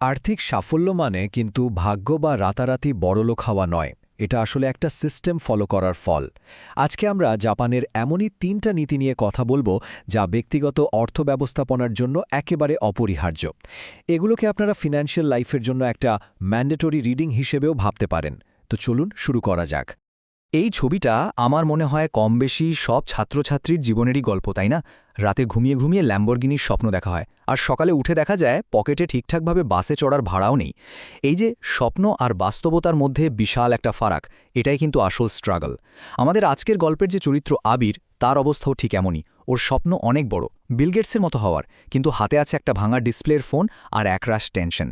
আর্থিক সাফল্য মানে কিন্তু ভাগ্য বা রাতারাতি বড়লোক হওয়া নয়, এটা আসলে একটা সিস্টেম ফলো করার ফল। আজকে আমরা জাপানের এমনই ৩টা নীতি নিয়ে কথা বলবো যা ব্যক্তিগত অর্থ ব্যবস্থাপনার জন্য একেবারে অপরিহার্য। এগুলোকে আপনারা ফিন্যান্সিয়াল লাইফের জন্য একটা ম্যান্ডেটরি রিডিং হিসেবেও ভাবতে পারেন। তো চলুন শুরু করা যাক। এই ছবিটা আমার মনে হয় কম বেশি সব ছাত্রছাত্রীর জীবনেরই গল্প, তাই না? রাতে ঘুমিয়ে ঘুমিয়ে ল্যাম্বরগিনির স্বপ্ন দেখা হয়, আর সকালে উঠে দেখা যায় পকেটে ঠিকঠাকভাবে বাসে চড়ার ভাড়াও নেই। এই যে স্বপ্ন আর বাস্তবতার মধ্যে বিশাল একটা ফারাক, এটাই কিন্তু আসল স্ট্রাগল। আমাদের আজকের গল্পের যে চরিত্র আবির, তার অবস্থাও ঠিক এমনই। ওর স্বপ্ন অনেক বড়, বিল গেটসের মতো হওয়ার, কিন্তু হাতে আছে একটা ভাঙা ডিসপ্লের ফোন আর একরাশ টেনশন।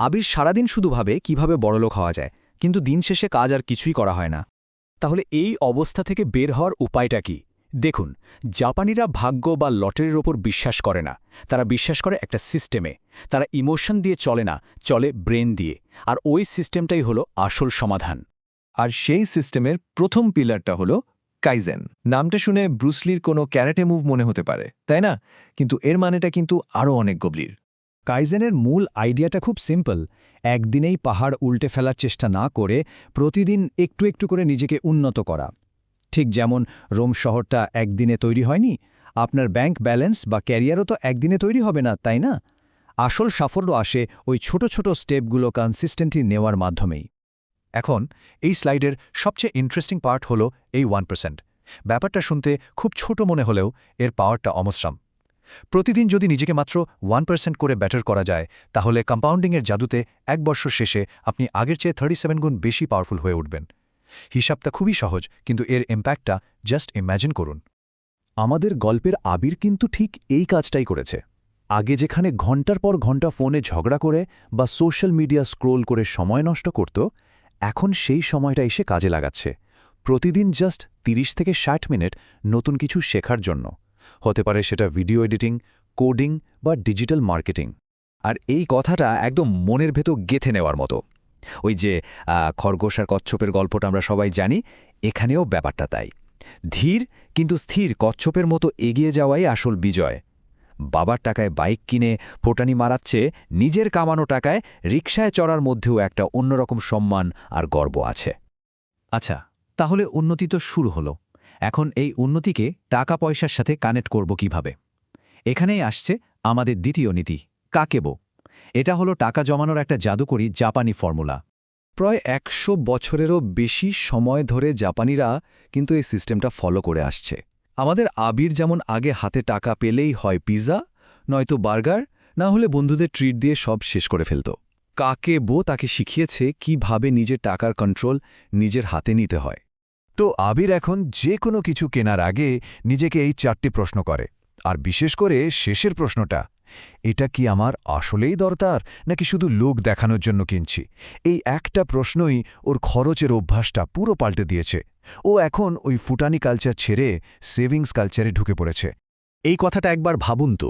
আবির সারাদিন শুধু ভাবে কিভাবে বড়লোক হওয়া যায়, কিন্তু দিন শেষে কাজ আর কিছুই করা হয় না। তাহলে এই অবস্থা থেকে বের হওয়ার উপায়টা কি? দেখুন, জাপানিরা ভাগ্য বা লটারির ওপর বিশ্বাস করে না। তারা বিশ্বাস করে একটা সিস্টেমে। তারা ইমোশন দিয়ে চলে না, চলে ব্রেন দিয়ে। আর ওই সিস্টেমটাই হলো আসল সমাধান। আর সেই সিস্টেমের প্রথম পিলারটা হলো কাইজেন। নামটা শুনে ব্রুসলির কোনো ক্যারাটে মুভ মনে হতে পারে, তাই না? কিন্তু এর মানেটা কিন্তু আরও অনেক গভীর। কাইজেনের মূল আইডিয়াটা খুব সিম্পল। একদিনেই পাহাড় উল্টে ফেলার চেষ্টা না করে প্রতিদিন একটু একটু করে নিজেকে উন্নত করা। ঠিক যেমন রোম শহরটা একদিনে তৈরি হয়নি, আপনার ব্যাংক ব্যালেন্স বা ক্যারিয়ারও তো একদিনে তৈরি হবে না, তাই না? আসল সাফল্য আসে ওই ছোট ছোট স্টেপগুলো কনসিস্টেন্টলি নেওয়ার মাধ্যমেই। এখন এই স্লাইডের সবচেয়ে ইন্টারেস্টিং পার্ট হলো এই 1%। ব্যাপারটা শুনতে খুব ছোট মনে হলেও এর পাওয়ারটা অমসৃণ। প্রতিদিন যদি নিজেকে মাত্র 1% করে ব্যাটার করা যায়, তাহলে কম্পাউন্ডিংয়ের জাদুতে এক বছর শেষে আপনি আগের চেয়ে 37 গুণ বেশি পাওয়ারফুল হয়ে উঠবেন। হিসাবটা খুবই সহজ, কিন্তু এর ইম্প্যাক্টটা জাস্ট ইম্যাজিন করুন। আমাদের গল্পের আবির কিন্তু ঠিক এই কাজটাই করেছে। আগে যেখানে ঘন্টার পর ঘন্টা ফোনে ঝগড়া করে বা সোশ্যাল মিডিয়া স্ক্রোল করে সময় নষ্ট করত, এখন সেই সময়টা এসে কাজে লাগাচ্ছে। প্রতিদিন জাস্ট 30 থেকে 60 মিনিট নতুন কিছু শেখার জন্য। হতে পারে সেটা ভিডিও এডিটিং, কোডিং বা ডিজিটাল মার্কেটিং। আর এই কথাটা একদম মনের ভেতর গেঁথে নেওয়ার মতো। ওই যে খরগোশ আর কচ্ছপের গল্পটা আমরা সবাই জানি, এখানেও ব্যাপারটা তাই। ধীর কিন্তু স্থির কচ্ছপের মতো এগিয়ে যাওয়াই আসল বিজয়। বাবার টাকায় বাইক কিনে ফোটানি মারাচ্ছে, নিজের কামানো টাকায় রিকশায় চড়ার মধ্যেও একটা অন্যরকম সম্মান আর গর্ব আছে। আচ্ছা, তাহলে উন্নতি তো শুরু হলো। এখন এই উন্নতিকে টাকা পয়সার সাথে কানেক্ট করব কিভাবে? এখানেই আসছে আমাদের দ্বিতীয় নীতি, কাকেবো। এটা হলো টাকা জমানোর একটা জাদুকরী জাপানি ফর্মুলা। প্রায় 100 বছরেরও বেশি সময় ধরে জাপানিরা কিন্তু এই সিস্টেমটা ফলো করে আসছে। আমাদের আবির যেমন আগে হাতে টাকা পেলেই হয় পিৎজা, নয়তো বার্গার, না হলে বন্ধুদের ট্রিট দিয়ে সব শেষ করে ফেলত। কাকেবো তাকে শিখিয়েছে কিভাবে নিজের টাকার কন্ট্রোল নিজের হাতে নিতে হয়। তো আবির এখন যে কোনো কিছু কেনার আগে নিজেকে এই 4টি প্রশ্ন করে, আর বিশেষ করে শেষের প্রশ্নটা, এটা কি আমার আসলেই দরকার নাকি শুধু লোক দেখানোর জন্য কিনছি? এই একটা প্রশ্নই ওর খরচের অভ্যাসটা পুরো পাল্টে দিয়েছে। ও এখন ওই ফুটানি কালচার ছেড়ে সেভিংস কালচারে ঢুকে পড়েছে। এই কথাটা একবার ভাবুন তো,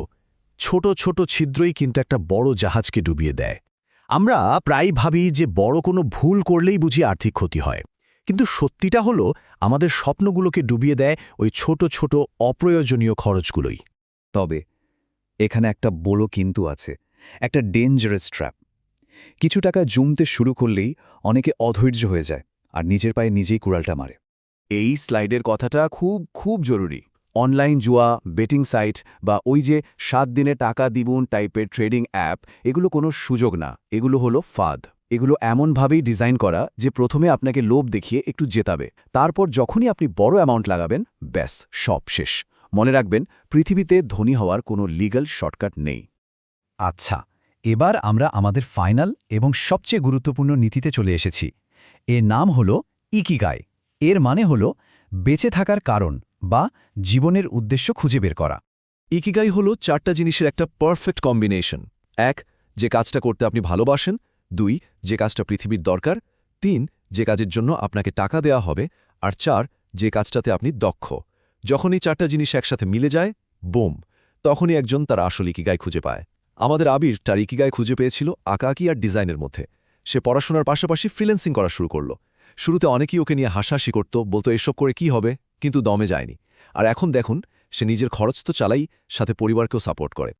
ছোট ছোট ছিদ্রই কিন্তু একটা বড় জাহাজকে ডুবিয়ে দেয়। আমরা প্রায় ভাবি যে বড় কোনো ভুল করলেই বুঝি আর্থিক ক্ষতি হয়, কিন্তু সত্যিটা হলো আমাদের স্বপ্নগুলোকে ডুবিয়ে দেয় ওই ছোট ছোট অপ্রয়োজনীয় খরচগুলোই। তবে এখানে একটা বড় কিন্তু আছে, একটা ডেঞ্জারাস ট্র্যাপ। কিছু টাকা জমতে শুরু করলেই অনেকে অধৈর্য হয়ে যায় আর নিজের পায়ে নিজেই কুড়ালটা মারে। এই স্লাইডের কথাটা খুব খুব জরুরি। অনলাইন জুয়া, বেটিং সাইট বা ওই যে 7 দিনে টাকা দিবুন টাইপের ট্রেডিং অ্যাপ, এগুলো কোনো সুযোগ না, এগুলো হলো ফাঁদ। এগুলো এমনভাবেই ডিজাইন করা যে প্রথমে আপনাকে লোভ দেখিয়ে একটু জেতাবে, তারপর যখনই আপনি বড় অ্যামাউন্ট লাগাবেন, ব্যাস সব শেষ। মনে রাখবেন, পৃথিবীতে ধনী হওয়ার কোনো লিগ্যাল শর্টকাট নেই। আচ্ছা, এবার আমরা আমাদের ফাইনাল এবং সবচেয়ে গুরুত্বপূর্ণ নীতিতে চলে এসেছি। এর নাম হল ইকিগাই। এর মানে হল বেঁচে থাকার কারণ বা জীবনের উদ্দেশ্য খুঁজে বের করা। ইকিগাই হলো 4টা জিনিসের একটা পারফেক্ট কম্বিনেশন। 1, যে কাজটা করতে আপনি ভালোবাসেন। 2, যে কাজটা পৃথিবীর দরকার। 3, যে কাজের জন্য আপনাকে টাকা দেয়া হবে। আর 4, যে কাজটাতে আপনি দক্ষ। যখন এই 4টা জিনিস একসাথে মিলে যায়, বুম, তখনই একজন তার আসল ইকিগাই খুঁজে পায়। আমাদের আবির তার ইকিগাই খুঁজে পেয়েছিল আঁকাআঁকি আর ডিজাইনের মধ্যে। সে পড়াশোনার পাশাপাশি ফ্রিল্যান্সিং করা শুরু করল। শুরুতে অনেকেই ওকে নিয়ে হাসাহাসি করত, বলতো এসব করে কি হবে, কিন্তু দমে যায়নি। আর এখন দেখুন, সে নিজের খরচ তো চালাই, সাথে পরিবারকেও সাপোর্ট করে।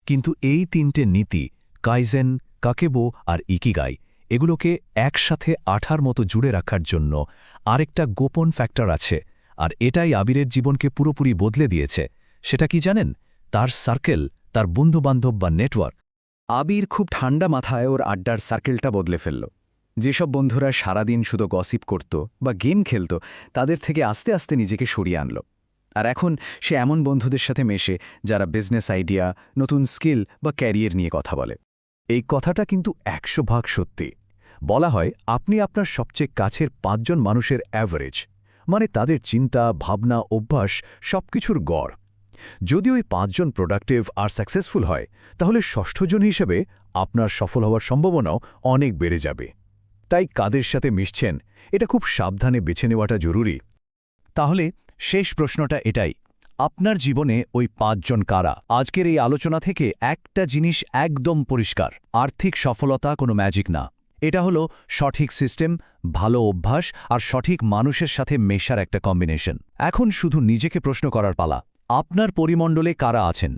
কিন্তু এই 3টে নীতি, কাইজেন, কাকেবো আর ইকিগাই এগুলোকে একসাথে আঠার মতো জুড়ে রাখার জন্য আরেকটা গোপন ফ্যাক্টর আছে, আর এটাই আবিরের জীবনকে পুরোপুরি বদলে দিয়েছে। সেটা কি জানেন? তার সার্কেল, তার বন্ধুবান্ধব বা নেটওয়ার্ক। আবির খুব ঠান্ডা মাথায় ওর আড্ডার সার্কেলটা বদলে ফেলল। যেসব বন্ধুরা সারাদিন শুধু গসিপ করত বা গেম খেলত, তাদের থেকে আস্তে আস্তে নিজেকে সরিয়ে আনল। আর এখন সে এমন বন্ধুদের সাথে মেশে যারা বিজনেস আইডিয়া, নতুন স্কিল বা ক্যারিয়ার নিয়ে কথা বলে। এই কথাটা কিন্তু ১০০% সত্যি। বলা হয় আপনি আপনার সবচেয়ে কাছের ৫ জন মানুষের অ্যাভারেজ, মানে তাদের চিন্তা, ভাবনা, অভ্যাস সবকিছুর গড়। যদি ওই ৫ জন প্রোডাক্টিভ আর সাকসেসফুল হয়, তাহলে ষষ্ঠ জন হিসেবে আপনার সফল হওয়ার সম্ভাবনাও অনেক বেড়ে যাবে। তাই কাদের সাথে মিশছেন এটা খুব সাবধানে বেছে নেওয়াটা জরুরি। তাহলে শেষ প্রশ্নটা এটাই, আপনার জীবনে ওই ৫ জন কারা? আজকের এই আলোচনা থেকে একটা জিনিস একদম পরিষ্কার, আর্থিক সফলতা কোনো ম্যাজিক না। এটা হলো সঠিক সিস্টেম, ভালো অভ্যাস আর সঠিক মানুষের সাথে মেশার একটা কম্বিনেশন। এখন শুধু নিজেকে প্রশ্ন করার পালা, আপনার পরিমণ্ডলে কারা আছেন?